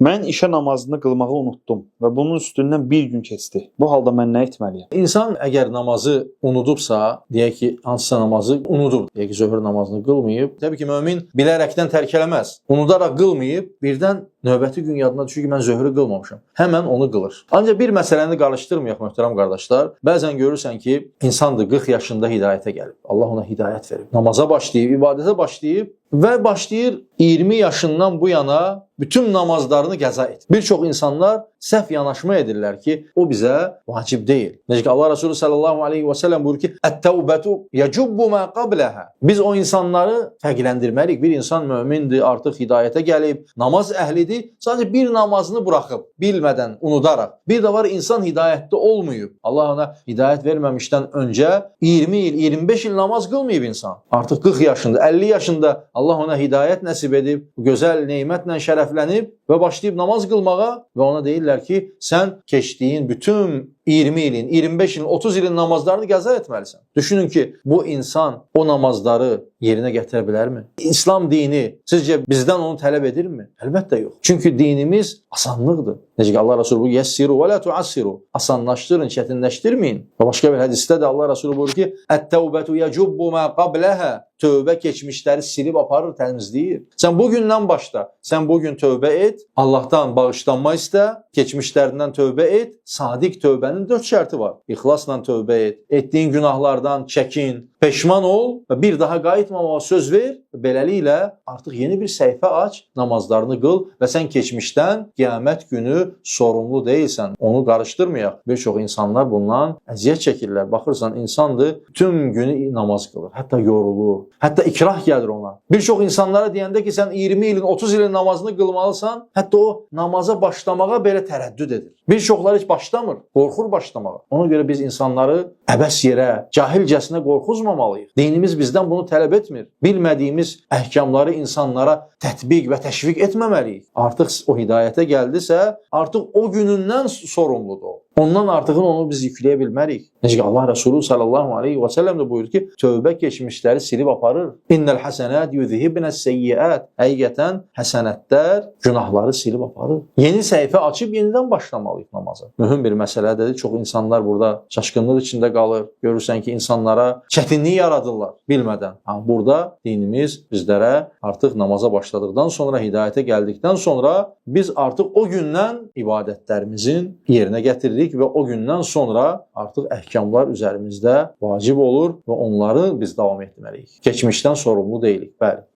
Mən işə namazını qılmağı unutdum və bunun üstündən bir gün keçdi. Bu halda mən nə etməliyəm? İnsan əgər namazı unudubsa, deyək ki, hansısa namazı unudub, deyək ki, zöhr namazını qılmayıb, təbii ki, mömin bilərəkdən tərk eləməz. Unudaraq qılmayıb, birdən növbəti gün yadına düşür ki, mən zöhrü qılmamışam. Həmən onu qılır. Ancaq bir məsələni qarışdırmayaq, möhtərəm qardaşlar. Bəzən görürsən ki, insandır 40 yaşında hidayətə gəlib. Allah ona hidayət verib. Namaza başlayıb, ibadətə başlayıb və başlayır 20 yaşından bu yana bütün namazlarını qəza et. Bir çox insanlar səhv yanaşma edirlər ki, o bizə vacib deyil. Necə ki, Allah Resulü sallallahu aleyhi və səlləm buyurur ki, "Ət-təvbətu yəcubbu mə qabləha." Biz o insanları fərqləndirməliyik. Bir insan mömindir, artıq hidayətə gəlib, namaz əhlidir, sadəcə bir namazını buraxıb, bilmədən, unudaraq. Bir də var, insan hidayətdə olmayıb. Allah ona hidayət verməmişdən öncə 20 il, 25 il namaz qılmayıb insan. Artıq 40 yaşında, 50 yaşında Allah ona hidayət nəsib edib, gözəl neymətlə şərəflənib və başlayıb namaz qılmağa və ona deyirlər ki, sən keçdiyin bütün 20 ilin, 25 ilin, 30 ilin namazlarını qəza etməlisən. Düşünün ki, bu insan o namazları yerinə gətirə bilərmi? İslam dini sizcə bizdən onu tələb edirmi? Əlbəttə yox. Çünki dinimiz asanlıqdır. Necə ki, Allah Resulü buyurur, "Yəssiru və la tuassiru." Asanlaşdırın, çətinləşdirməyin. Və başqa bir hədisdə də Allah Resulü buyurur ki, "Ət-təvbətu yəcubbu mə qabləha." Tövbə keçmişləri silib aparır, təmizləyir. Sən bugündən başla. Sən bugün tövbə et, Allahdan bağışlanma istə, keçmişlərindən tövbə et. Sadiq tövbənin 4 şərti var. İxlasla tövbə et, etdiyin günahlardan çəkin, peşman ol və bir daha qayıtmamağa söz ver. Beləliklə artıq yeni bir səhifə aç, namazlarını qıl və sən keçmişdən qiyamət günü sorumlu deyilsən. Onu qarışdırmayaq. Bir çox insanlar bundan əziyyət çəkirlər. Baxırsan, insandır, tüm günü namaz qılır, hətta yorulur. Hətta ikrah gəlir ona. Bir çox insanlara deyəndə ki, sən 20 ilin, 30 ilin namazını qılmalısan, hətta o namaza başlamağa belə tərəddüd edir. Bir çoxları heç başlamır, qorxur başlamağa. Ona görə biz insanları əbəs yerə, cahilcəsinə qorxuzmamalıyıq. Dinimiz bizdən bunu tələb etmir. Bilmədiyimiz əhkamları insanlara tətbiq və təşviq etməməliyik. Artıq o hidayətə gəldisə, artıq o günündən sorumludur o. Ondan artığını onu biz yükləyə bilmərik. Necə ki, Allah Resulü sallallahu aleyhi və səlləm də buyurur ki, tövbə keçmişləri silib aparır. İnnəl həsənət yuzhibnəs seyyiət. Həqiqətən həsənətlər günahları silib aparır. Yeni səhifə açıb yenidən başlamalıyıq namaza. Mühüm bir məsələdir. Çox insanlar burada çaşqınlıq içində qalır. Görürsən ki, insanlara çətinlik yaradırlar bilmədən. Burada dinimiz bizlərə artıq namaza başladıqdan sonra, hidayətə gəldikdən sonra biz artıq o gündən ibadətlərimizin yerinə gətiririk və o gündən sonra artıq əhkamlar üzərimizdə vacib olur və onları biz davam etməliyik. Keçmişdən sorumlu deyilik, bəli.